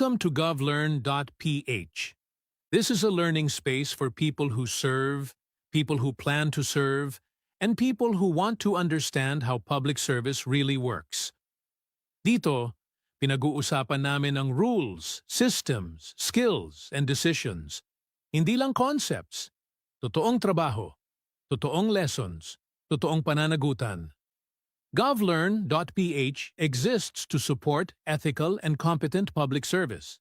Welcome to govlearn.ph. This is a learning space for people who serve, people who plan to serve, and people who want to understand how public service really works. Dito, pinag-uusapan namin ang rules, systems, skills, and decisions. Hindi lang concepts. Totoong trabaho, totoong lessons, totoong pananagutan. govlearn.ph exists to support ethical and competent public service.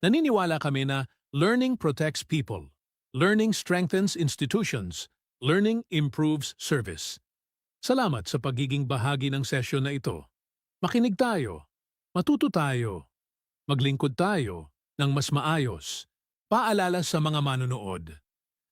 Naniniwala kami na learning protects people, learning strengthens institutions, learning improves service. Salamat sa pagiging bahagi ng sesyon na ito. Makinig tayo, matuto tayo, maglingkod tayo ng mas maayos. Paalala sa mga manunood.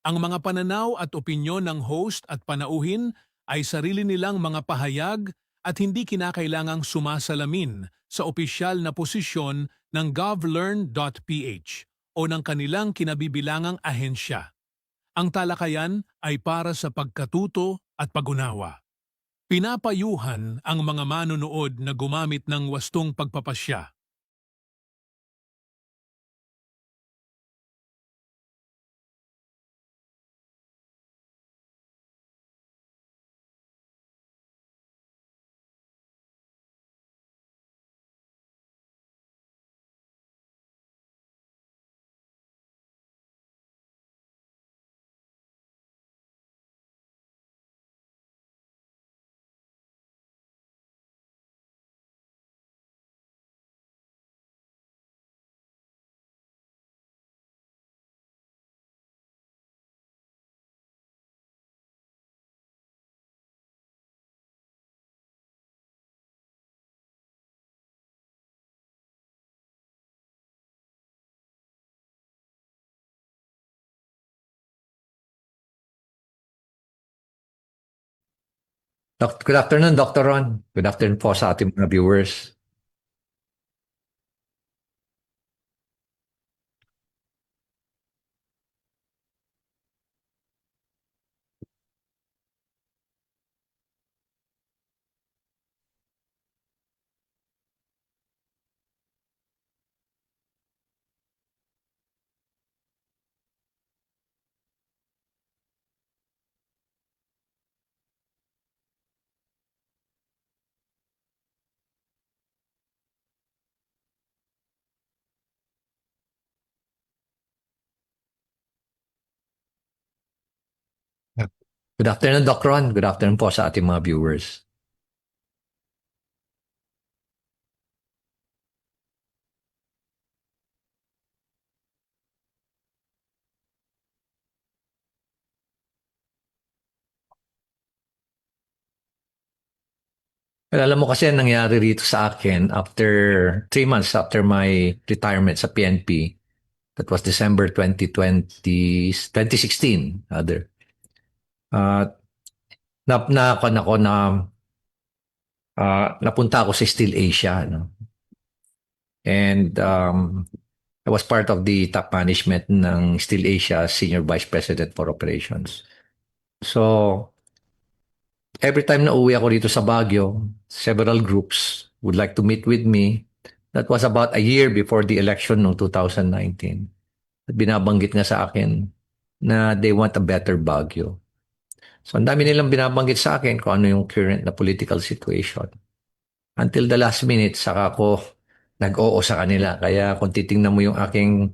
Ang mga pananaw at opinyon ng host at panauhin ay sarili nilang mga pahayag at hindi kinakailangang sumasalamin sa opisyal na posisyon ng govlearn.ph o ng kanilang kinabibilangang ahensya. Ang talakayan ay para sa pagkatuto at pag-unawa. Pinapayuhan ang mga manunood na gumamit ng wastong pagpapasya. Good afternoon, Dr. Ron. Good afternoon po sa ating mga viewers. Good afternoon, Dr. Ron. Good afternoon po sa ating mga viewers. Well, alam mo kasi ang nangyari rito sa akin after 3 months after my retirement sa PNP, that was December 2020, 2016, rather. Napunta ako sa Still Asia, no? And I was part of the top management ng Still Asia, Senior Vice President for Operations. So, every time na uwi ako dito sa Baguio, several groups would like to meet with me. That was about a year before the election noong 2019. Binabanggit nga sa akin na they want a better Baguio. So, ang dami nilang binabanggit sa akin kung ano yung current na political situation. Until the last minute, saka ako nag-oo sa kanila. Kaya kung titingnan mo yung aking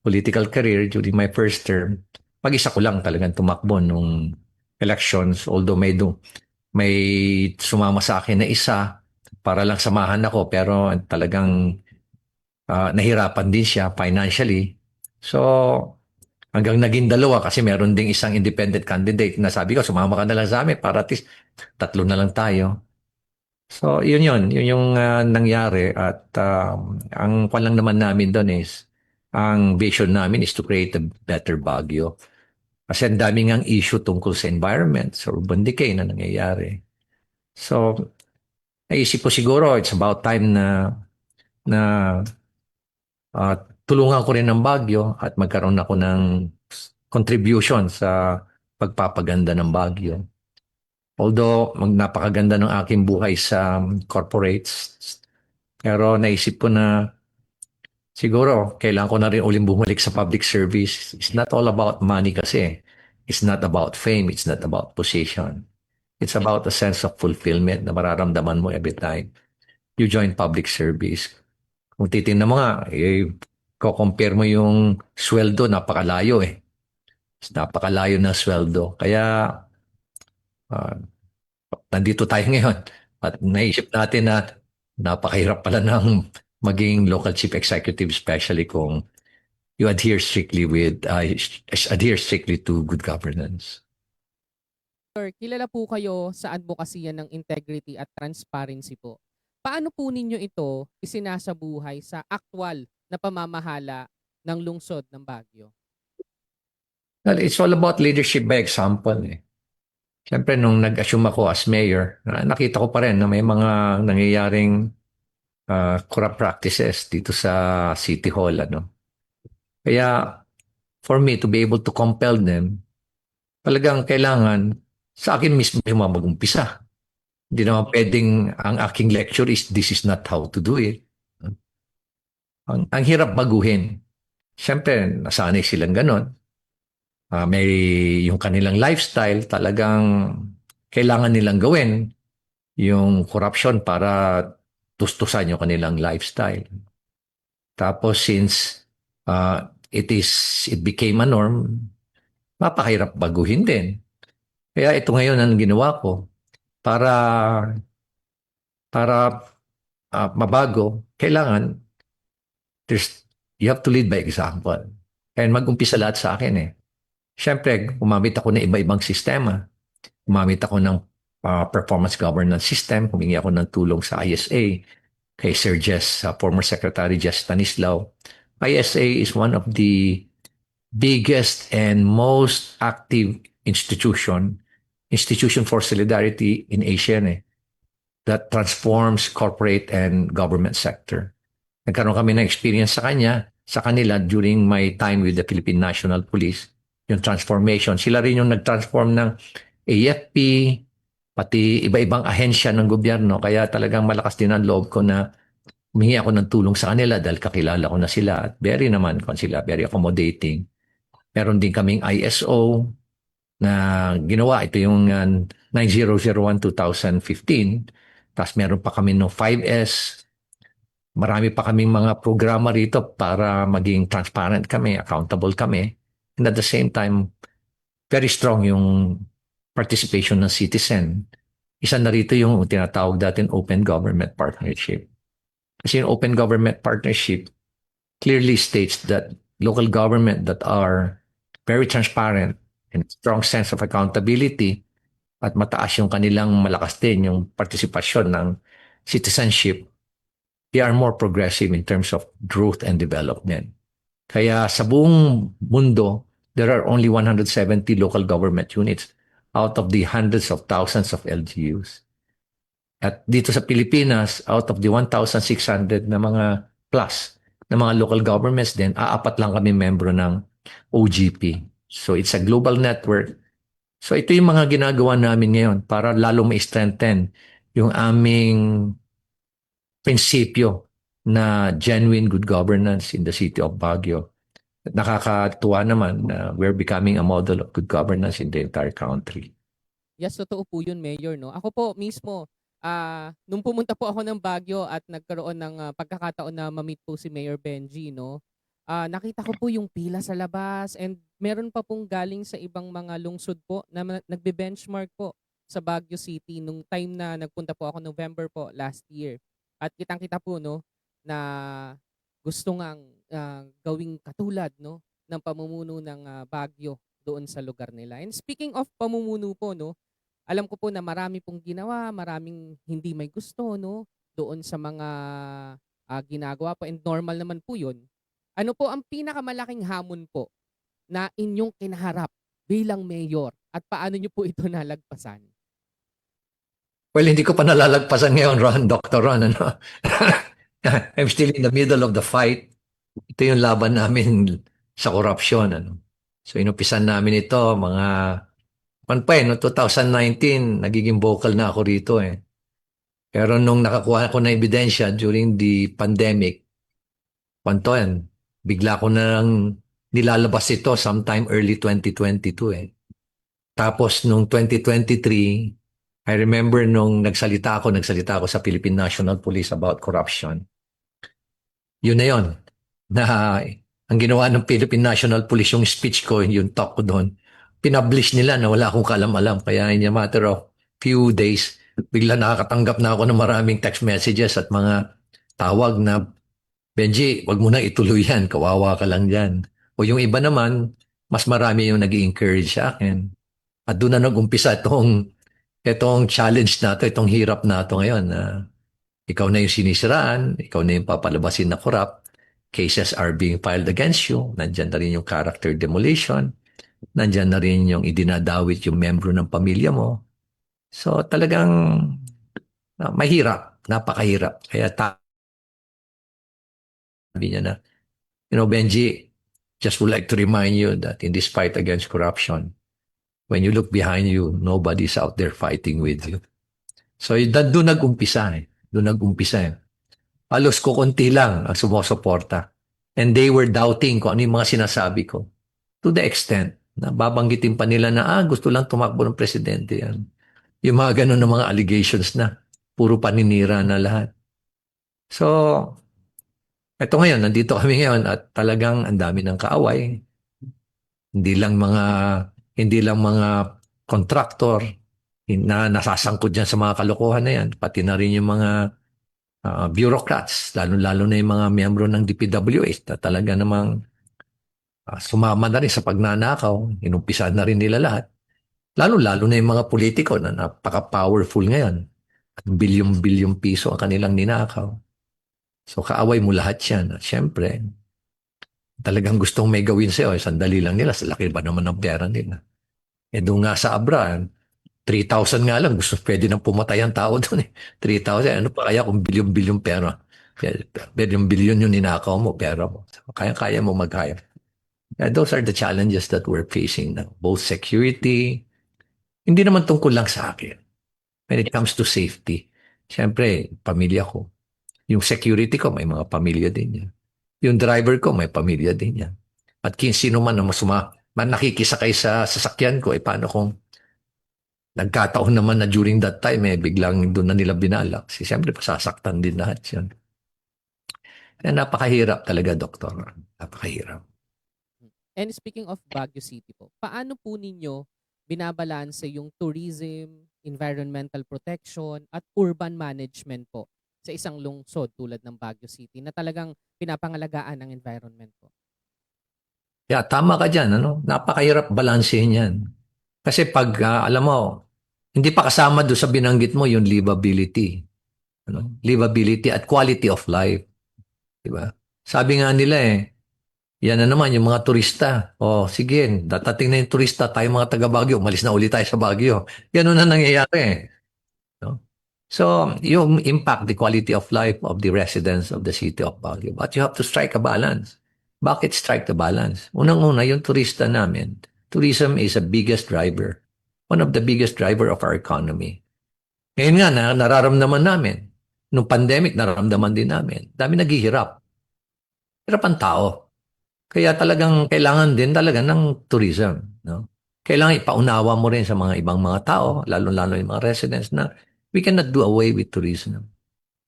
political career during my first term, mag-isa ko lang talagang tumakbo nung elections. Although may sumama sa akin na isa para lang samahan ako, pero talagang nahirapan din siya financially. So, hanggang naging dalawa kasi meron ding isang independent candidate na sabi ko, sumama ka na lang sa amin para at least tatlo na lang tayo. So, yun yung nangyari at ang kwan lang naman namin doon is ang vision namin is to create a better Baguio. Kasi ang daming ang issue tungkol sa environment, sa urban decay na nangyayari. So, naisip ko siguro it's about time na tulungan ko rin ng Baguio at magkaroon ako ng contribution sa pagpapaganda ng Baguio. Although napakaganda ng aking buhay sa corporates, pero naisip ko na Siguro, kailangan ko na rin uling bumalik sa public service. It's not all about money kasi. It's not about fame. It's not about position. It's about a sense of fulfillment na mararamdaman mo every time you join public service. Kung titingnan mo nga, ko-compare mo yung sweldo, napakalayo eh. Napakalayo ng sweldo. Kaya, ah, nandito tayo ngayon. At naisip natin na napakahirap pala ng maging local chief executive, especially kung you adhere strictly to good governance. Sir, kilala po kayo sa advokasya ng integrity at transparency po. Paano po ninyo ito isinasabuhay sa aktwal na pamamahala ng lungsod ng Baguio? Well, it's all about leadership by example eh. Siyempre, nung nag-assume ako as mayor, nakita ko pa rin na may mga nangyayaring corrupt practices dito sa City Hall. Ano? Kaya, for me to be able to compel them, talagang kailangan sa akin mismo yung mag-umpisa. Hindi naman pwedeng ang aking lecture is this is not how to do it. Ang hirap baguhin. Siyempre, nasanay silang ganon. May yung kanilang lifestyle, talagang kailangan nilang gawin yung corruption para tustusan yung kanilang lifestyle. Tapos since it became a norm, mapakahirap baguhin din. Kaya ito ngayon ang ginawa ko para mabago, kailangan you have to lead by example. And mag-umpisa lahat sa akin eh. Siyempre, gumamit ako ng iba-ibang sistema. Gumamit ako ng performance governance system. Humingi ako ng tulong sa ISA, kay Sir Jess, former Secretary Jess Stanislao. ISA is one of the biggest and most active institution for solidarity in Asia that transforms corporate and government sector. Nagkaroon kami ng experience sa kanila during my time with the Philippine National Police, yung transformation. Sila rin yung nag-transform ng AFP, pati iba-ibang ahensya ng gobyerno. Kaya talagang malakas din ang loob ko na humingi ako ng tulong sa kanila dahil kakilala ko na sila. At very naman kung sila, very accommodating. Meron din kaming ISO na ginawa. Ito yung 9001-2015. Tapos meron pa kami no 5S. Marami pa kaming mga programa rito para maging transparent kami, accountable kami. And at the same time, very strong yung participation ng citizen. Isa na rito yung tinatawag natin open government partnership. Kasi yung open government partnership clearly states that local government that are very transparent and strong sense of accountability at mataas yung kanilang malakas din yung partisipasyon ng citizenship, they are more progressive in terms of growth and development. Kaya sa buong mundo, there are only 170 local government units out of the hundreds of thousands of LGUs. At dito sa Pilipinas, out of the 1,600 na mga plus na mga local governments din, apat lang kami membro ng OGP. So it's a global network. So ito yung mga ginagawa namin ngayon para lalo ma-strengthen yung aming prinsipyo na genuine good governance in the city of Baguio. Nakakatuwa naman na we're becoming a model of good governance in the entire country. Yes, totoo po yun, Mayor. No? Ako po mismo, nung pumunta po ako ng Baguio at nagkaroon ng pagkakataon na ma-meet po si Mayor Benji, no? Nakita ko po yung pila sa labas and meron pa pong galing sa ibang mga lungsod po na nagbe-benchmark po sa Baguio City nung time na nagpunta po ako November po last year. At kitang-kita po no na gusto ngang gawing katulad no ng pamumuno ng Baguio doon sa lugar nila. And speaking of pamumuno po no, alam ko po na marami pong ginawa, maraming hindi may gusto no doon sa mga ginagawa po and normal naman po 'yun. Ano po ang pinakamalaking hamon po na inyong kinaharap bilang mayor at paano niyo po ito nalagpasan? Well, hindi ko pa nalalagpasan ngayon, Dr. Ron. Ano? I'm still in the middle of the fight. Ito yung laban namin sa corruption. Ano? So, inupisan namin ito, no, 2019, nagiging vocal na ako rito eh. Pero nung nakakuha ko na ebidensya during the pandemic, kwanto yan, bigla ko nang nilalabas ito sometime early 2022 eh. Tapos nung 2023, I remember nung nagsalita ako sa Philippine National Police about corruption. Yun na yun. Na ang ginawa ng Philippine National Police, yung speech ko, yung talk ko doon, pinablish nila na wala akong kalam-alam. Kaya in a matter of few days, bigla nakakatanggap na ako ng maraming text messages at mga tawag na, Benji, wag mo na ituloy yan. Kawawa ka lang dyan. O yung iba naman, mas marami yung nag-encourage sa akin. At doon na nag-umpisa itong challenge na to, itong hirap na to ngayon. Na ikaw na yung sinisiraan, ikaw na yung papalabasin na corrupt. Cases are being filed against you. Nandyan na rin yung character demolition. Nandyan na rin yung idinadawit yung membro ng pamilya mo. So talagang mahirap, napakahirap. Kaya sabi niya na, Benji, just would like to remind you that in this fight against corruption, when you look behind you, nobody's out there fighting with you. So doon nag-umpisa eh. Doon nag-umpisa eh. Halos kukunti lang ang sumusuporta. And they were doubting kung ano yung mga sinasabi ko. To the extent na babanggitin pa nila na gusto lang tumakbo ng presidente yan. Yung mga ganun ng mga allegations na puro paninira na lahat. So, eto ngayon, nandito kami ngayon at talagang ang dami ng kaaway. Hindi lang mga kontraktor na nasasangkot dyan sa mga kalokohan na yan, pati na rin yung mga bureaucrats, lalo-lalo na yung mga miyembro ng DPWH na talaga namang sumama na rin sa pagnanakaw, inumpisa na rin nila lahat. Lalo-lalo na yung mga politiko na napaka-powerful ngayon. At bilyong-bilyong piso ang kanilang ninakaw. So kaaway mo lahat yan. At syempre, talagang gustong may gawin sa'yo. Sandali lang nila. Sa laki ba naman ng pera nila? Doon nga sa Abra, 3,000 nga lang. Pwede nang pumatay ang tao doon eh. 3,000. Ano pa kaya kung bilyong-bilyong pera? Bilyong-bilyon yung ninakaw mo, pera mo. So, kaya mo mag-hire. Those are the challenges that we're facing now. Both security, hindi naman tungkol lang sa akin. When it comes to safety, siyempre, pamilya ko. Yung security ko, may mga pamilya din yan. Yung driver ko, may pamilya din yan. At sino man na nakikisakay sa sasakyan ko, paano kung nagkataon naman na during that time, biglang doon na nila binalak. Siyempre, pasasaktan din lahat yan. Kaya napakahirap talaga, doktor. Napakahirap. And speaking of Baguio City po, paano po ninyo binabalanse yung tourism, environmental protection, at urban management po sa isang lungsod tulad ng Baguio City na talagang pinapangalagaan ang environment po? Yeah, tama ka dyan. Napakahirap balansehin yan. Kasi pag, alam mo, hindi pa kasama doon sa binanggit mo yung livability. Livability at quality of life. Diba? Sabi nga nila yan na naman yung mga turista. Sige, datating na yung turista, tayo mga taga Baguio, umalis na ulit tayo sa Baguio. Ganun na nangyayari. No? So, yung impact, the quality of life of the residents of the city of Baguio. But you have to strike a balance. Bakit strike the balance? Unang-una, yung turista namin. Tourism is the biggest driver. One of the biggest driver of our economy. Ngayon nga, nararamdaman namin. Nung pandemic, nararamdaman din namin. Dami naghihirap. Hirap ang tao. Kaya talagang kailangan din talaga ng tourism. No? Kailangan ipaunawa mo rin sa mga ibang mga tao, lalo-lalo yung mga residents na we cannot do away with tourism.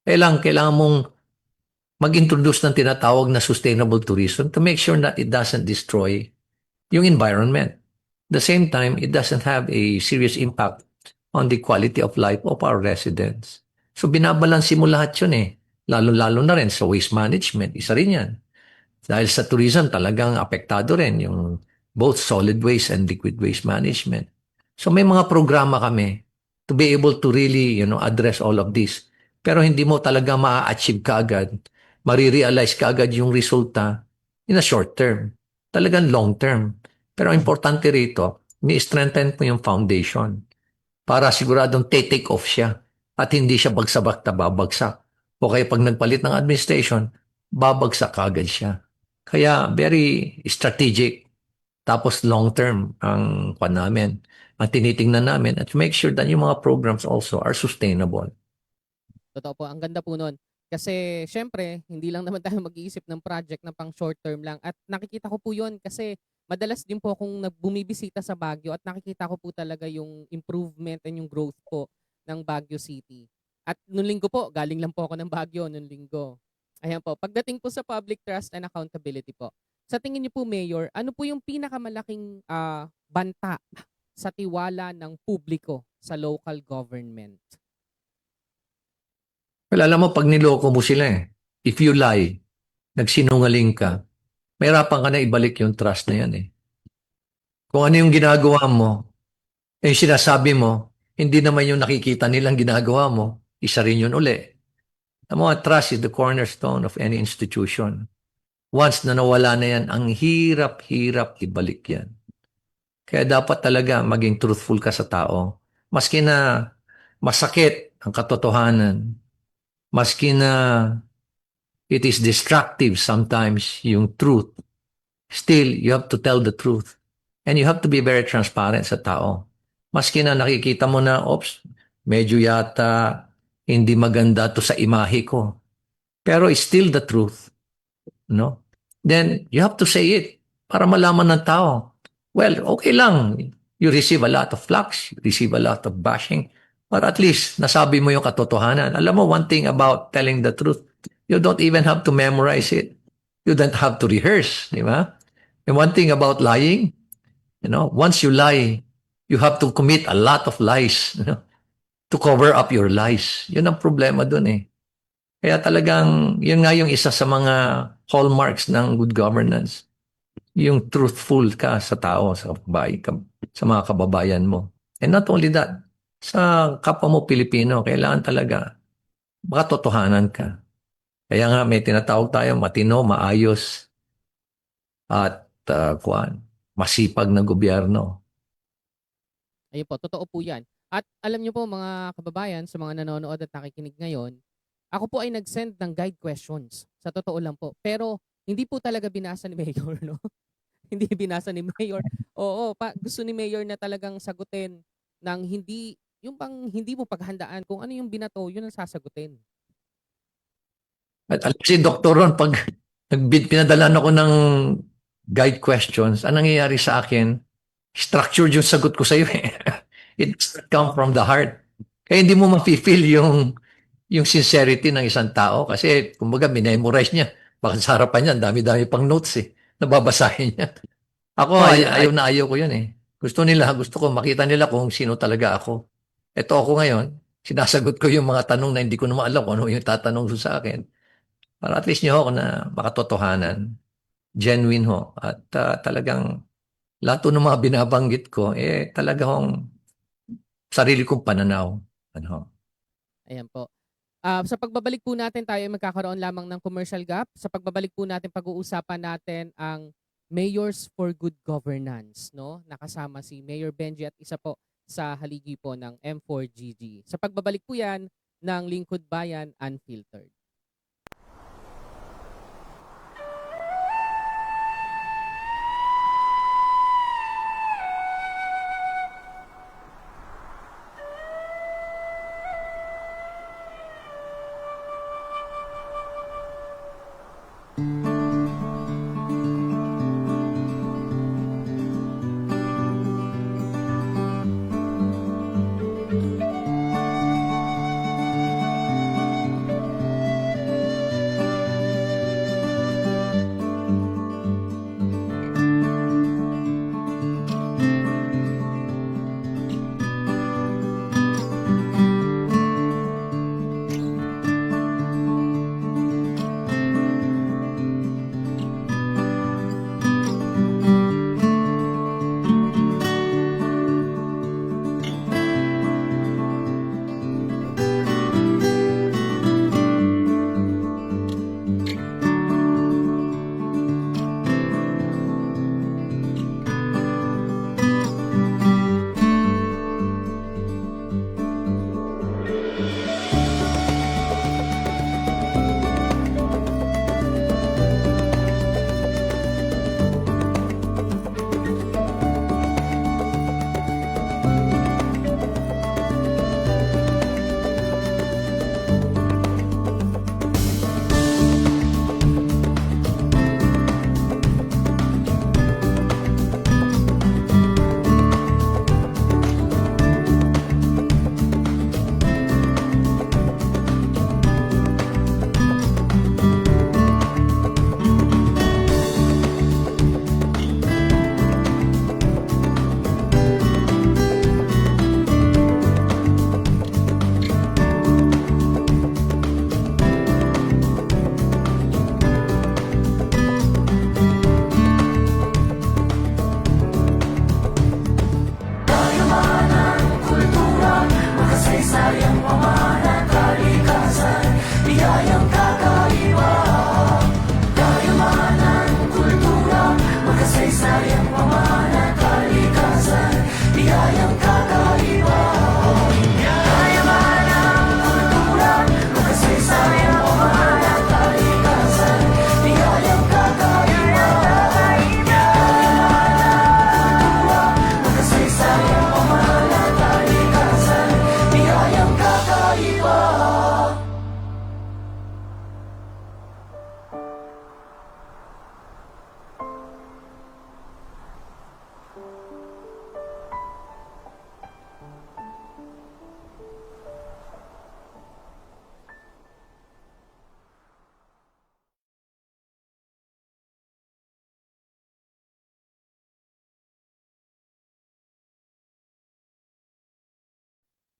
Kailangan mong mag-introduce ng tinatawag na sustainable tourism to make sure that it doesn't destroy yung environment. At the same time, it doesn't have a serious impact on the quality of life of our residents. So binabalansi mo lahat yun Lalo-lalo na rin sa waste management. Isa rin yan. Dahil sa tourism, talagang apektado rin yung both solid waste and liquid waste management. So may mga programa kami to be able to really, address all of this. Pero hindi mo talaga ma-achieve kaagad, marirealize kaagad yung resulta in a short term. Talagang long term. Pero importante rito, ni-strengthen mo yung foundation para siguradong take off siya at hindi siya bagsabak na babagsak. O kaya pag nagpalit ng administration, babagsak kaagad siya. Kaya very strategic tapos long term ang namin. Ang tinitingnan namin at to make sure that yung mga programs also are sustainable. Totoo po, ang ganda po nun. Kasi siyempre, hindi lang naman tayo mag-iisip ng project na pang short term lang. At nakikita ko po yun kasi madalas din po akong bumibisita sa Baguio at nakikita ko po talaga yung improvement and yung growth po ng Baguio City. At nung linggo po, galing lang po ako ng Baguio nung linggo. Ayan po, pagdating po sa public trust and accountability po, sa tingin niyo po, Mayor, ano po yung pinakamalaking banta sa tiwala ng publiko sa local government? Well, alam mo, pag niloko mo sila if you lie, nagsinungaling ka, mahirapan ka na ibalik yung trust na yan Kung ano yung ginagawa mo, yung sinasabi mo, hindi naman yung nakikita nilang ginagawa mo, isa rin yun uli. Alam mo, trust is the cornerstone of any institution. Once na nawala na yan, ang hirap-hirap ibalik yan. Kaya dapat talaga maging truthful ka sa tao. Maski na masakit ang katotohanan, maski na it is destructive sometimes yung truth, still you have to tell the truth. And you have to be very transparent sa tao. Maski na nakikita mo na, oops, medyo yata hindi maganda to sa imahe ko. Pero it's still the truth. No? Then you have to say it para malaman ng tao. Well, okay lang. You receive a lot of flack, you receive a lot of bashing, but at least nasabi mo yung katotohanan. Alam mo, one thing about telling the truth, you don't even have to memorize it. You don't have to rehearse, di ba? And one thing about lying, once you lie, you have to commit a lot of lies, to cover up your lies. Yun ang problema dun Kaya talagang, yun nga yung isa sa mga hallmarks ng good governance. Yung truthful ka sa tao, sa mga kababayan mo. And not only that, sa kapwa mo Pilipino, kailangan talaga makatotohanan ka. Kaya nga may tinatawag tayo, matino, maayos, at masipag na gobyerno. Ayun po, totoo po yan. At alam niyo po mga kababayan, sa mga nanonood at nakikinig ngayon, ako po ay nag-send ng guide questions. Sa totoo lang po. Pero hindi po talaga binasa ni Mayor, no? Hindi binasa ni Mayor. Oo, gusto ni Mayor na talagang sagutin ng hindi, yung pang hindi mo paghandaan. Kung ano yung binato, yun ang sasagutin. At alam si Dr. Ron, pag pinadalan ako ng guide questions, anong nangyayari sa akin? Structured yung sagot ko sa iyo It come from the heart. Kaya hindi mo mafe-feel yung sincerity ng isang tao kasi kumbaga minemorize niya. Baka sa harapan niya, dami-dami pang notes nababasahin niya. Ako, ayaw na ayaw ko yun gusto ko makita nila kung sino talaga ako. Ito ako ngayon, sinasagot ko yung mga tanong na hindi ko naman alam kung ano yung tatanong sa akin. Para at least nyo ako na makatotohanan, genuine at talagang lahat ng mga binabanggit ko, talagang sarili kong pananaw. Ayan po. Sa pagbabalik po natin, tayo ay magkakaroon lamang ng commercial gap. Sa pagbabalik po natin, pag-uusapan natin ang Mayors for Good Governance, no? Nakasama si Mayor Benji at isa po sa haligi po ng M4GG. Sa pagbabalik po yan ng Lingkod Bayan Unfiltered.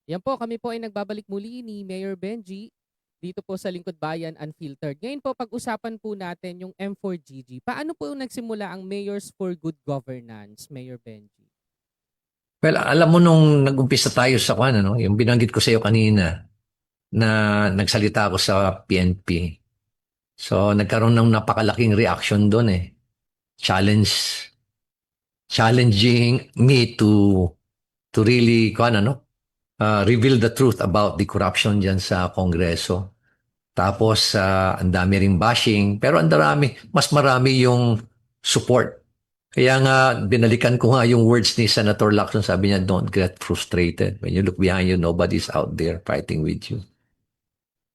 Yan po, kami po ay nagbabalik muli ni Mayor Benji dito po sa Lingkod Bayan Unfiltered. Ngayon po, pag-usapan po natin yung M4GG. Paano po nagsimula ang Mayors for Good Governance, Mayor Benji? Well, alam mo nung nag-umpisa tayo sa ano, yung binanggit ko sa iyo kanina na nagsalita ako sa PNP. So, nagkaroon ng napakalaking reaction doon eh. Challenge, challenging me to really, reveal the truth about the corruption dyan sa Kongreso. Tapos, ang dami ring bashing. Pero mas marami yung support. Kaya nga, binalikan ko nga yung words ni Senator Lacson. Sabi niya, don't get frustrated. When you look behind you, nobody's out there fighting with you.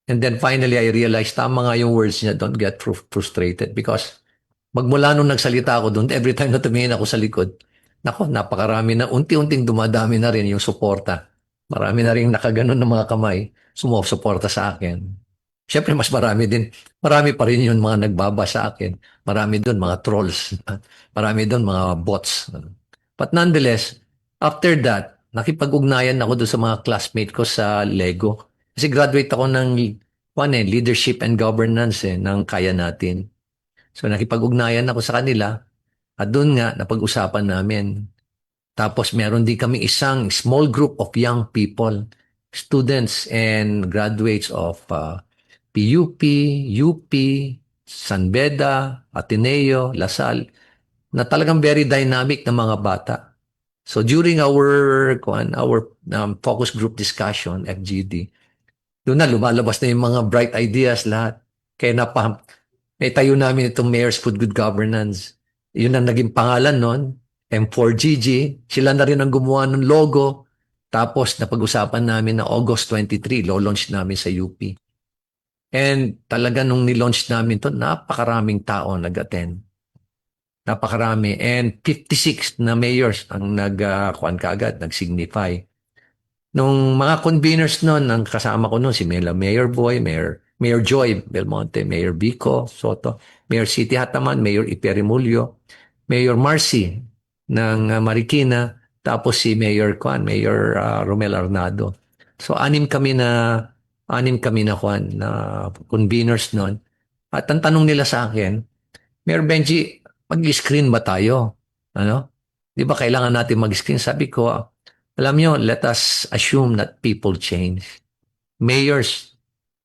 And then finally, I realized, tama nga yung words niya, don't get frustrated. Because magmula nung nagsalita ako doon, every time na tumingin ako sa likod, nako, napakarami na, unti-unting dumadami na rin yung suporta. Marami na rin nakaganon ng mga kamay, sumusuporta sa akin. Siyempre, marami pa rin yung mga nagbaba sa akin. Marami doon mga trolls. Marami doon mga bots. But nonetheless, after that, nakipag-ugnayan ako doon sa mga classmate ko sa Lego. Kasi graduate ako ng Leadership and Governance ng Kaya Natin. So nakipag-ugnayan ako sa kanila at doon nga napag-usapan namin. Tapos meron din kami isang small group of young people, students and graduates of PUP, UP, San Beda, Ateneo, Lasal, na talagang very dynamic na mga bata. So during our focus group discussion, FGD, doon na lumalabas na yung mga bright ideas lahat. Kaya may tayo namin itong Mayor's Food Good Governance. Yun ang naging pangalan nun, M4GG. Sila na rin ang gumawa ng logo. Tapos napag-usapan namin na August 23, lo-launch namin sa UP. And talaga nung nilaunch namin to, napakaraming tao nag-attend. Napakarami. And 56 na mayors ang nag-signify. Nung mga conveners noon, ang kasama ko noon, si Mayor Boy, Mayor Joy Belmonte, Mayor Bico Soto, Mayor City Hataman, Mayor Iperimulyo, Mayor Marcy ng Marikina, tapos si Mayor Romel Arnado. So anim kami na conveners noon. At ang tanong nila sa akin, Mayor Benji, mag-screen ba tayo? Ano? Di ba kailangan natin mag-screen? Sabi ko, alam nyo, let us assume that people change. Mayors,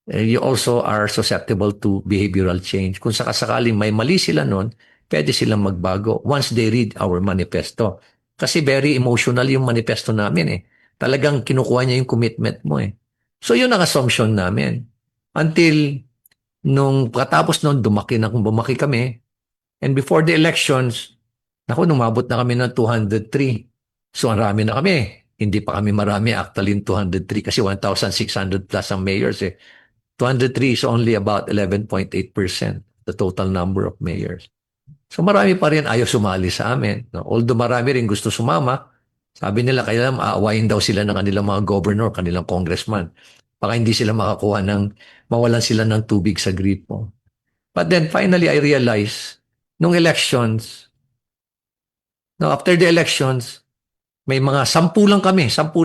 you also are susceptible to behavioral change. Kung sakasakaling may mali sila noon, pwede silang magbago once they read our manifesto. Kasi very emotional yung manifesto namin eh. Talagang kinukuha niya yung commitment mo eh. So yun ang assumption namin. Until nung katapos noon, bumaki kami. And before the elections, numabot na kami ng 203. So ang rami na kami. Hindi pa kami marami, actually 203 kasi 1,600 plus ang mayors eh. 203 is only about 11.8% the total number of mayors. So marami pa rin ayaw sumali sa amin. No? Although marami rin gusto sumama, sabi nila kaya aawayin daw sila ng kanilang mga governor, kanilang congressman. Baka hindi sila mawalan sila ng tubig sa gripo. But then finally I realized, nung elections, after the elections, may mga 10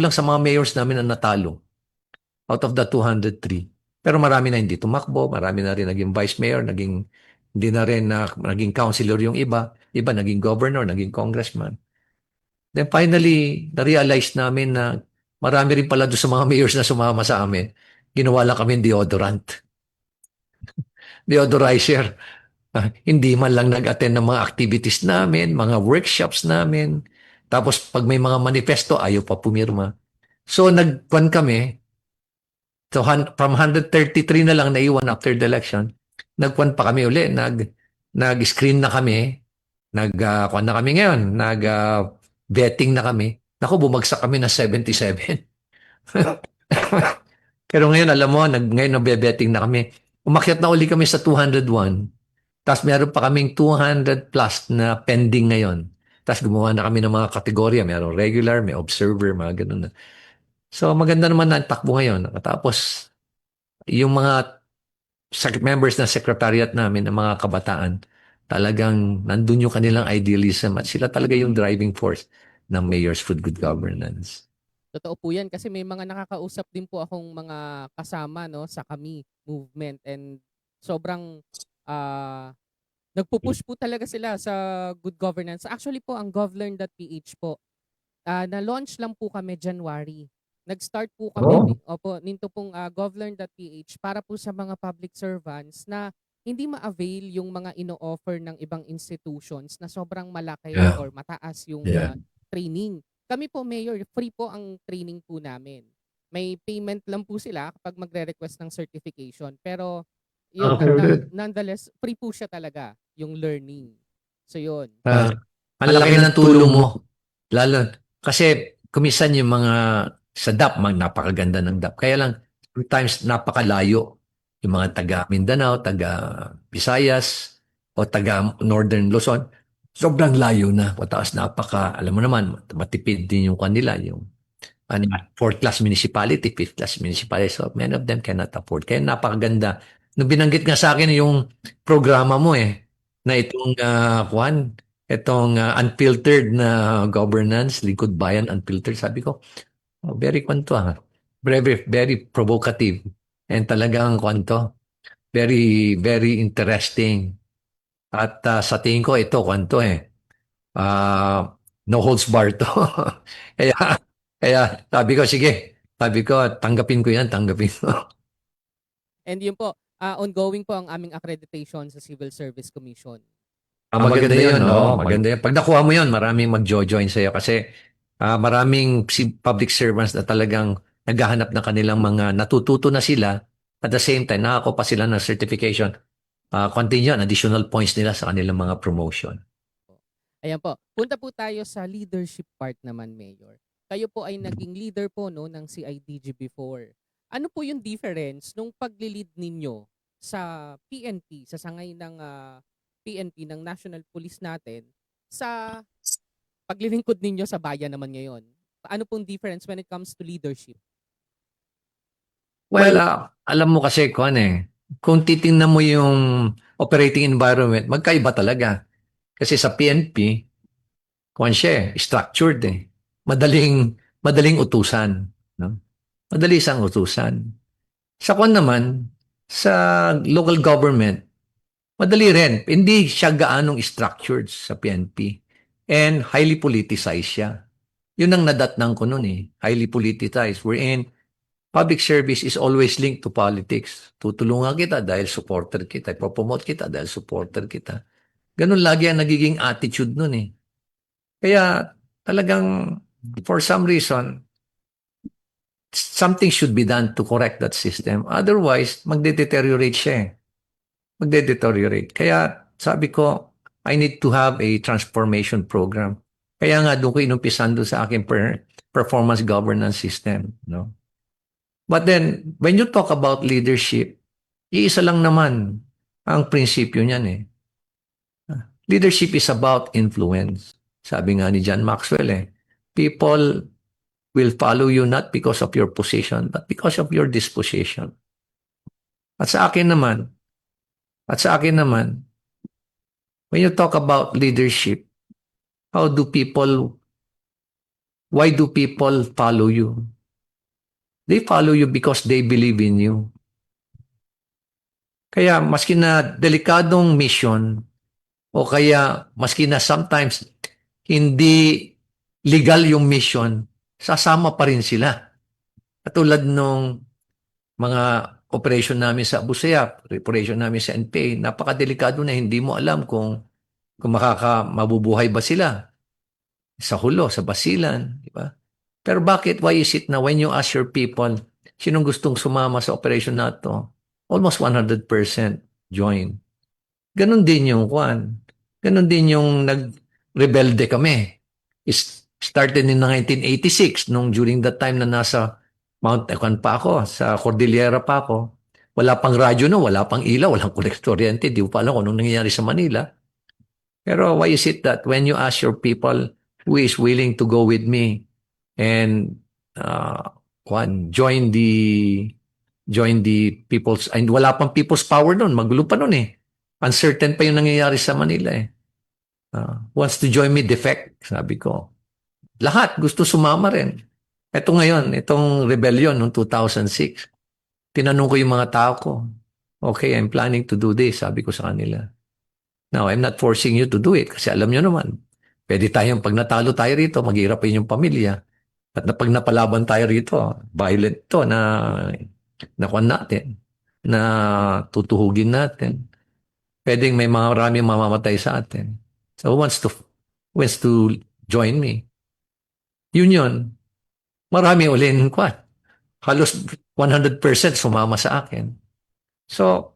lang sa mga mayors namin ang natalo out of the 203. Pero marami na hindi tumakbo, marami na rin naging vice mayor, hindi na rin naging councilor yung iba naging governor, naging congressman. Then finally, na-realize namin na marami rin pala doon sa mga mayors na sumama sa amin. Ginawa lang kami deodorant. Deodorizer. Hindi man lang nag-attend ng mga activities namin, mga workshops namin. Tapos pag may mga manifesto, ayaw pa pumirma. So nagkuhan kami. So from 133 na lang naiwan after the election, nagkuhan pa kami uli. Nag-screen na kami. Nagkuhan na kami ngayon. Nag-vetting na kami. Naku, bumagsak kami na 77. Pero ngayon, alam mo, ngayon nagbe-vetting na kami. Umakyat na uli kami sa 201. Tapos meron pa kaming 200 plus na pending ngayon. Tapos gumawa na kami ng mga kategorya. Meron regular, may observer, mga ganun na. So maganda naman na ang takbo ngayon. Tapos yung mga members ng secretariat namin, ng mga kabataan, talagang nandun yung kanilang idealism at sila talaga yung driving force ng Mayor's Food Good Governance. Totoo po 'yan kasi may mga nakakausap din po akong mga kasama 'no, sa Kami movement and sobrang, ah, nagpu-push po talaga sila sa good governance. Actually po ang govern.ph po, na-launch lang po kami January. Nag-start po kami Oh. nito pong, govern.ph para po sa mga public servants na hindi ma-avail yung mga ino-offer ng ibang institutions na sobrang malaki Yeah. or mataas yung, Yeah. training. Kami po Mayor, free po ang training po namin. May payment lang po sila kapag magre-request ng certification pero yun Okay, good. nonetheless free po siya talaga, yung learning. So yun. Ang laki ng tulong mo. Lalo, kasi kumisan yung mga sa DAP, napakaganda ng DAP. Kaya lang, sometimes napakalayo. Yung mga taga Mindanao, taga Visayas, o taga Northern Luzon, sobrang layo na. Pataas alam mo naman, matipid din yung kanila, yung fourth class municipality, fifth class municipality. So many of them cannot afford. Kaya napakaganda. Nung binanggit nga sa akin yung programa mo na itong unfiltered na governance, Lingkod Bayan Unfiltered, sabi ko, very kwanto very, very provocative. And talagang kwanto, very, very interesting. At sa tingin ko, ito kwanto no holds barred to. Kaya, kaya sabi ko, sige, sabi ko, tanggapin ko yan, tanggapin ko. And yun po, ongoing po ang aming accreditation sa Civil Service Commission. Maganda yun, no? Maganda yun. Pag nakuha mo yun, maraming mag-join sa'yo kasi maraming public servants na talagang naghahanap ng kanilang mga natututo na sila at the same time, nakakuha pa sila ng certification. Continue, additional points nila sa kanilang mga promotion. Ayan po. Punta po tayo sa leadership part naman, Mayor. Kayo po ay naging leader po no ng CIDG before. Ano po yung difference nung pagli-lead ninyo sa PNP, sa sangay ng PNP ng National Police natin sa paglilingkod ninyo sa bayan naman ngayon? Ano pong difference when it comes to leadership? Well, alam mo kasi kung titingnan mo yung operating environment, magkaiba talaga. Kasi sa PNP, structured Madaling utusan, no? Madali siyang utusan. Sa naman, sa local government, madali rin. Hindi siya gaanong structured sa PNP. And highly politicized siya. Yun ang nadatnang ko nun Highly politicized. Wherein public service is always linked to politics. Tutulungan kita dahil supporter kita. Ipopromote kita dahil supporter kita. Ganun lagi ang nagiging attitude nun Kaya talagang for some reason, something should be done to correct that system. Otherwise, magde-deteriorate siya Magde-deteriorate. Kaya sabi ko, I need to have a transformation program. Kaya nga doon ko inumpisan doon sa aking performance governance system. No? But then, when you talk about leadership, iisa lang naman ang prinsipyo niyan Leadership is about influence. Sabi nga ni John Maxwell people will follow you not because of your position, but because of your disposition. At sa akin naman, when you talk about leadership, why do people follow you? They follow you because they believe in you. Kaya maski na delikadong mission, o kaya maski na sometimes hindi legal yung mission, sasama pa rin sila. Katulad nung mga operation namin sa Abu Sayyaf, operation namin sa NPA, napakadelikado na hindi mo alam kung mabubuhay ba sila sa Hulo, sa Basilan, di ba? Pero bakit, why is it na when you ask your people, sinong gustong sumama sa operation na to, almost 100% join. Ganon din yung Ganon din yung nag-rebelde kami. It started in 1986, during that time na nasa Mount Ekan pa ako, sa Cordillera pa ako. Wala pang radyo wala pang ilaw, walang kuryente, di ko pa alam kung anong nangyayari sa Manila. Pero why is it that when you ask your people who is willing to go with me and join the people's, and wala pang people's power noon, magulo pa noon uncertain pa yung nangyayari sa Manila wants to join me, defect, sabi ko. Lahat gusto sumama rin. Ito ngayon, itong rebellion noong 2006, tinanong ko yung mga tao ko, okay, I'm planning to do this, sabi ko sa kanila. Now, I'm not forcing you to do it kasi alam nyo naman, pwede tayong pag natalo tayo rito, maghihirapin yung pamilya. At na pag napalaban tayo rito, violent to na natin, na tutuhugin natin. Pwedeng may mga maraming mamamatay sa atin. So who wants to join me? Yun. Marami ulin kwan. Halos 100% sumama sa akin. So,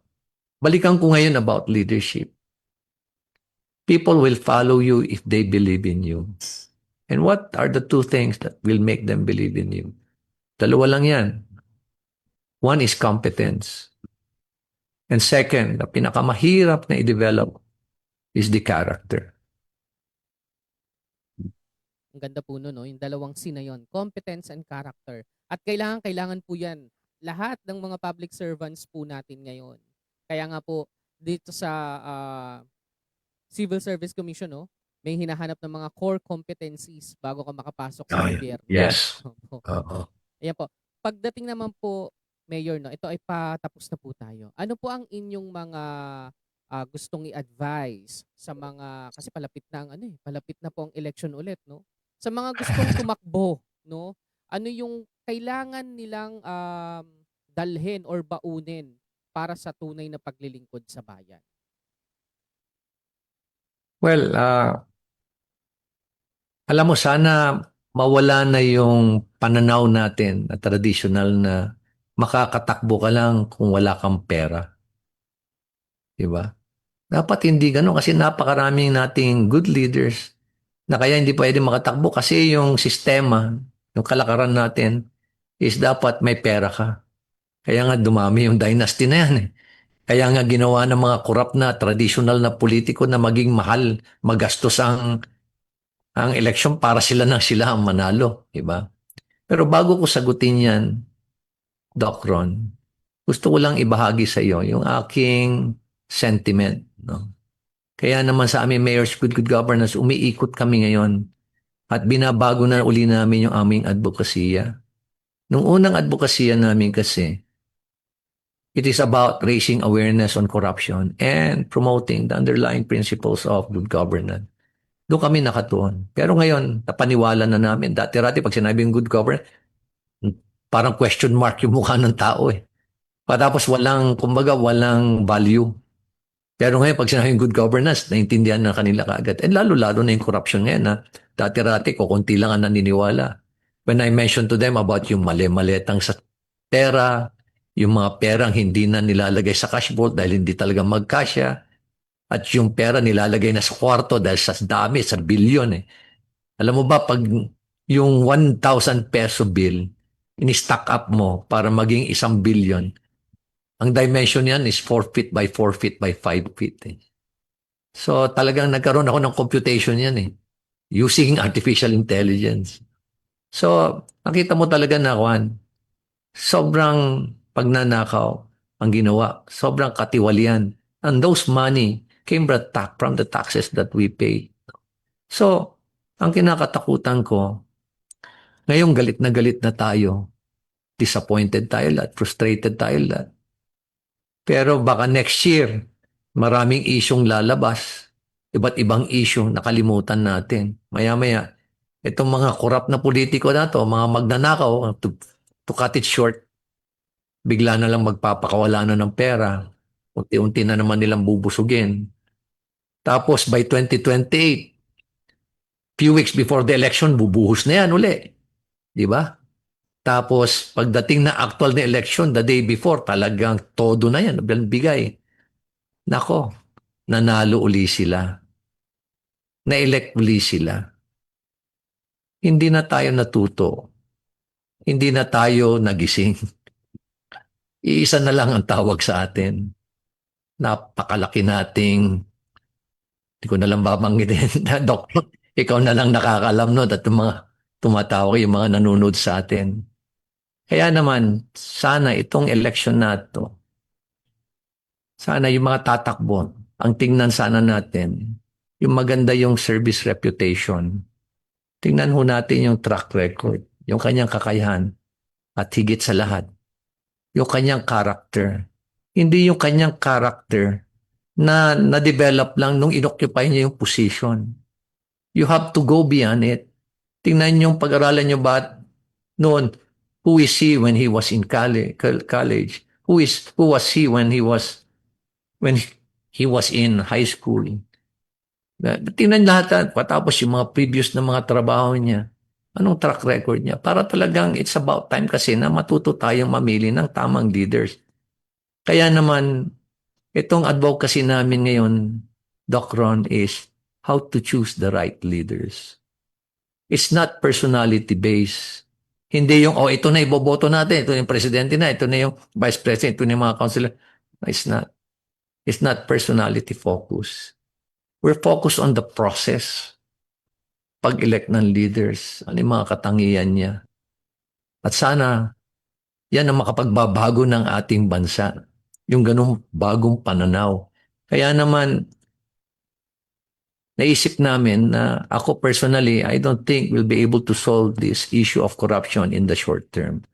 balikan ko ngayon about leadership. People will follow you if they believe in you. And what are the two things that will make them believe in you? Dalawa lang yan. One is competence. And second, na pinakamahirap na i-develop is the character. Ang ganda po nun, no? Yung dalawang C na yun, competence and character. At kailangan po yan. Lahat ng mga public servants po natin ngayon. Kaya nga po, dito sa Civil Service Commission, no? May hinahanap ng mga core competencies bago ka makapasok sa gobyerno. Yes. Opo. Oo. Ayan po. Pagdating naman po, Mayor, no, ito ay patapos na po tayo. Ano po ang inyong mga gustong i-advise sa mga, kasi palapit na ang palapit na po ang election ulit, no? Sa mga gustong tumakbo, no? Ano yung kailangan nilang dalhin or baunin para sa tunay na paglilingkod sa bayan? Well, alam mo, sana mawala na yung pananaw natin na traditional na makakatakbo ka lang kung wala kang pera. Diba? Dapat hindi ganun kasi napakaraming nating good leaders na kaya hindi pwede makatakbo kasi yung sistema, yung kalakaran natin is dapat may pera ka. Kaya nga dumami yung dynasty na yan eh. Kaya nga ginawa ng mga korap na traditional na politiko na maging mahal, magastos ang eleksyon para sila ang manalo. Diba? Pero bago ko sagutin yan, Doc Ron, gusto ko lang ibahagi sa iyo yung aking sentiment. No? Kaya naman sa aming Mayor's Good Governance, umiikot kami ngayon at binabago na uli namin yung aming advokasya. Nung unang advokasya namin kasi, it is about raising awareness on corruption and promoting the underlying principles of good governance. Doon kami nakatuon. Pero ngayon, napaniwala na namin. Dati-rati, pag sinabing good governance, parang question mark yung mukha ng tao eh. Tapos walang value. Pero ngayon, pag sinabing good governance, naintindihan na kanila kaagad. And lalo-lalo na yung corruption ngayon na dati-rati, kukunti lang ang naniniwala. When I mentioned to them about yung mali-malitang sa pera, yung mga perang hindi na nilalagay sa cash vault dahil hindi talaga magkasya, at yung pera nilalagay na sa kwarto dahil sa dami, sa bilyon eh. Alam mo ba, pag yung 1,000 peso bill, ini-stack up mo para maging 1 billion, ang dimension yan is 4 feet by 4 feet by 5 feet. Eh. So talagang nagkaroon ako ng computation yan eh. Using artificial intelligence. So nakita mo talaga na Juan, sobrang pagnanakaw ang ginawa. Sobrang katiwalian. And those money came from the taxes that we pay. So, ang kinakatakutan ko, ngayong galit na tayo, disappointed tayo lahat, frustrated tayo lahat. Pero baka next year, maraming isyong lalabas. Iba't ibang issue, nakalimutan natin. Maya-maya, itong mga korap na politiko na to, mga magnanakaw, to cut it short, bigla na lang magpapakawala na ng pera. Unti-unti na naman nilang bubusugin. Tapos by 2028, few weeks before the election, bubuhos na yan uli. Di ba? Tapos pagdating na actual na election, the day before, talagang todo na yan, bigay. Nako, nanalo uli sila. Na-elect uli sila. Hindi na tayo natuto. Hindi na tayo nagising. Iisa na lang ang tawag sa atin. Napakalaki nating, hindi ko na lang babanggitin, Doc, ikaw na lang nakakalam no, at yung mga tumatawag, yung mga nanonood sa atin. Kaya naman, sana itong election na to, sana yung mga tatakbo, ang tingnan sana natin, yung maganda yung service reputation. Tingnan ho natin yung track record. yung kanyang kakayahan, at higit sa lahat, yung kanyang character. Hindi yung kanyang character na na-develop lang nung inoccupy niya yung position. You have to go beyond it. Tingnan yung pag-aralan niyo ba noon, who is he when he was in college? Who was he when he was in high school? Tingnan lahat, patapos yung mga previous na mga trabaho niya. Anong track record niya? Para talagang it's about time kasi na matuto tayong mamili ng tamang leaders. Kaya naman, itong advocacy namin ngayon, Doc Ron, is how to choose the right leaders. It's not personality-based. Hindi yung, oh, ito na iboboto natin, ito yung presidente na, ito na yung vice president, ito na yung mga councilor. It's not. It's not personality-focused. We're focused on the process. Pag-elect ng leaders, ano yung mga katangian niya. At sana, yan ang makapagbabago ng ating bansa. Yung ganung bagong pananaw. Kaya naman, naisip namin na ako personally, I don't think we'll be able to solve this issue of corruption in the short term.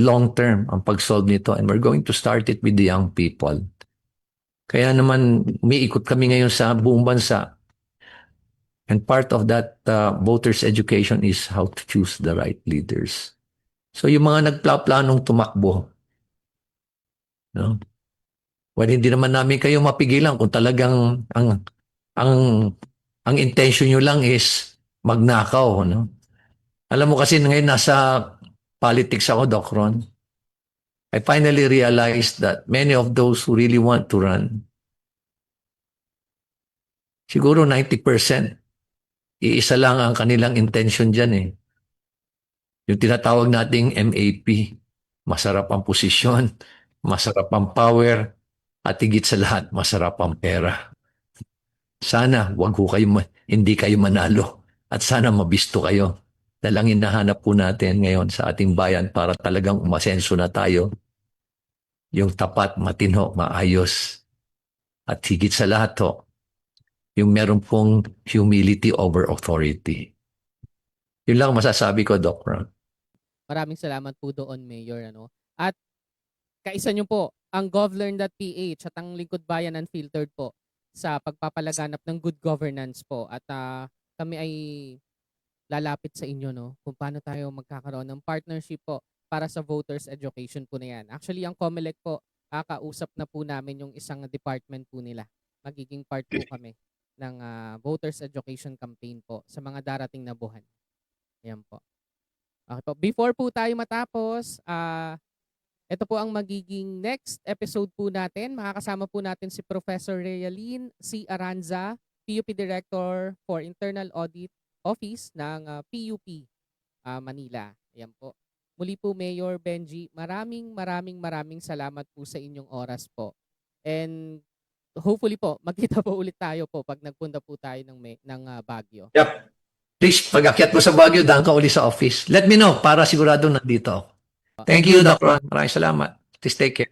Long term ang pag-solve nito, and we're going to start it with the young people. Kaya naman, umiikot kami ngayon sa buong bansa. And part of that voters' education is how to choose the right leaders. So yung mga nagplanong tumakbo, no? Well, hindi naman namin kayo mapigilan kung talagang ang ang intention nyo lang is magnakaw, no? Alam mo kasi ngayon nasa politics ako, Doc Ron. I finally realized that many of those who really want to run, siguro 90%, iisa lang ang kanilang intention dyan eh. Yung tinatawag nating MAP, masarap ang posisyon, masarap ang power, at higit sa lahat, masarap ang pera. Sana wag ho kayo, hindi kayo manalo at sana mabisto kayo. Dahil ang hinahanap po natin ngayon sa ating bayan para talagang umasenso na tayo, yung tapat, matino, maayos. At higit sa lahat ho, yung meron pong humility over authority. Yun lang masasabi ko, Doc Ron. Maraming salamat po doon, Mayor. Ano? At kaisa nyo po ang govlearn.ph at ang Lingkod Bayan Unfiltered po sa pagpapalaganap ng good governance po. At kami ay lalapit sa inyo, no, kung paano tayo magkakaroon ng partnership po para sa voters education po na yan. Actually, ang COMELEC po, kausap na po namin yung isang department po nila. Magiging part po kami ng voters education campaign po sa mga darating na buwan. Ayan po. Okay po. Before po tayo matapos, ito po ang magiging next episode po natin. Makakasama po natin si Professor Realin C. Aranza, PUP Director for Internal Audit Office ng PUP Manila. Ayan po. Muli po, Mayor Benji, maraming salamat po sa inyong oras po. And hopefully po, magkita po ulit tayo po pag nagpunta po tayo ng Baguio. Yep. Please, pag-akyat mo sa Baguio, daan ka uli sa office. Let me know para sigurado nandito ako. Thank you, Doc Ron. Maraming salamat. Please take care.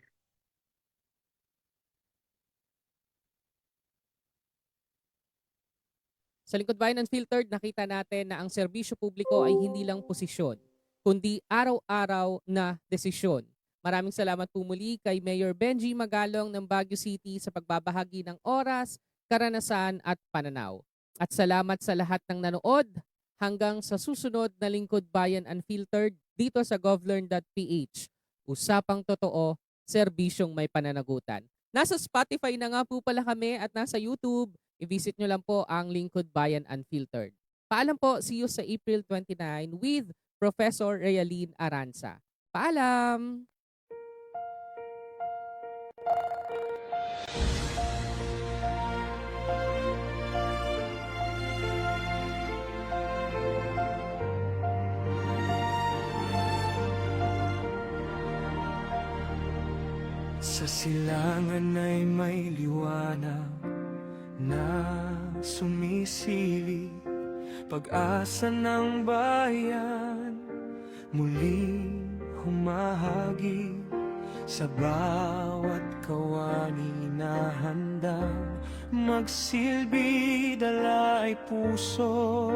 Sa Lingkod Bayan Unfiltered, nakita natin na ang serbisyo publiko ay hindi lang posisyon, kundi araw-araw na desisyon. Maraming salamat po muli kay Mayor Benji Magalong ng Baguio City sa pagbabahagi ng oras, karanasan at pananaw. At salamat sa lahat ng nanood hanggang sa susunod na Lingkod Bayan Unfiltered dito sa govlearn.ph. Usapang totoo, serbisyong may pananagutan. Nasa Spotify na nga po pala kami at nasa YouTube. I-visit nyo lang po ang Lingkod Bayan Unfiltered. Paalam po, see you sa April 29 with Professor Realin Aranza. Paalam! Sa silangan ay may liwanag na sumisilip, pag-asa ng bayan muling humahagi. Sa bawat kawani na handang magsilbi, dala ay puso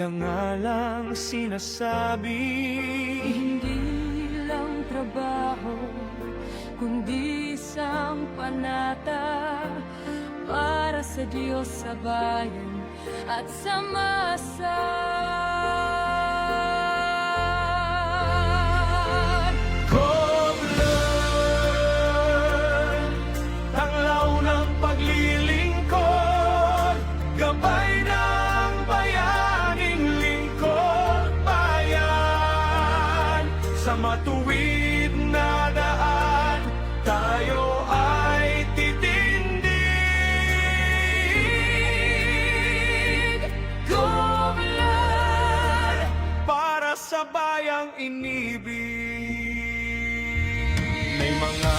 dangalang sinasabi. Hindi lang trabaho, kundi isang panata para sa Diyos, sa bayan at sa masa. Kovlan, tanglaw ng paglilingkod, gabay ng bayaning lingkod bayan. Sa matuwid na daan, tayo ay titindig. Kovlan, para sa bayang inibig. May mga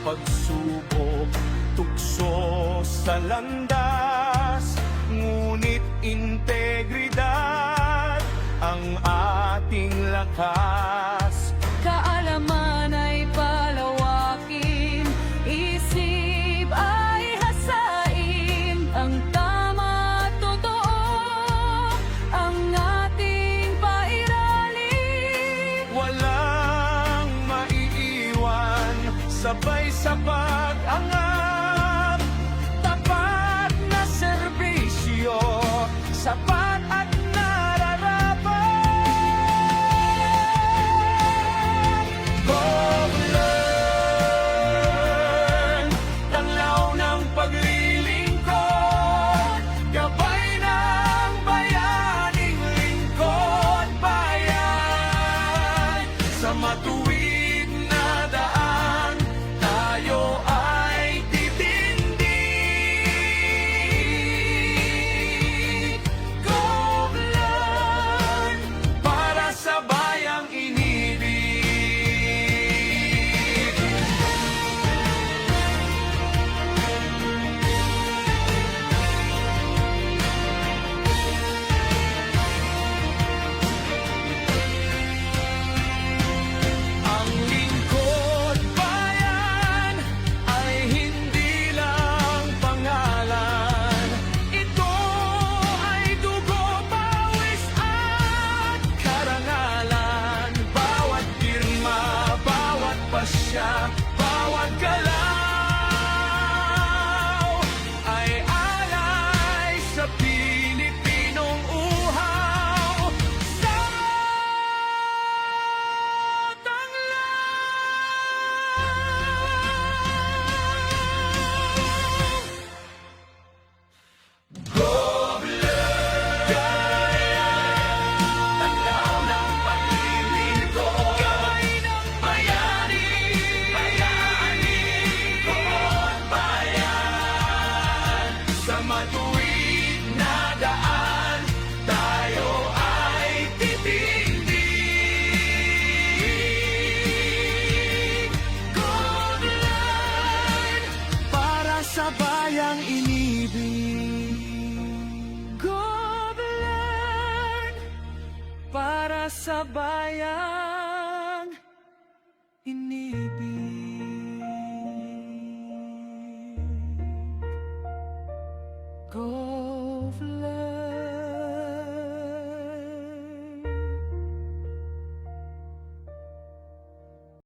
pagsubok, tukso sa landas, ngunit integridad ang ating lakas. Kaalaman ay palawakin, isip ay hasain, ang tama at totoo ang ating pairalin. Walang maiiwan, sabay sa pag-angat, tapat na serbisyo, sapat at nararapat. Kovlan, tanglaw ng paglilingkod, gabay ng bayaning lingkod bayan. Sa matuwid na daan, tayo ay titindig. Kovlan, para sa bayang inibig. Ang lingkod bayan ay hindi lang pangalan. Ito ay dugo, pawis at karangalan. Bawat pirma, bawat pasya, bawat galaw ay alay sa Pilipinong uhaw. Sa tanglaw ng paglilingkod, gabay ng bayaning lingkod bayan. Sa matuwid na daan, tayo ay titindig. Kovlan, para sa bayang inibig. Kovlan, para sa bayang inibig. Kovlan.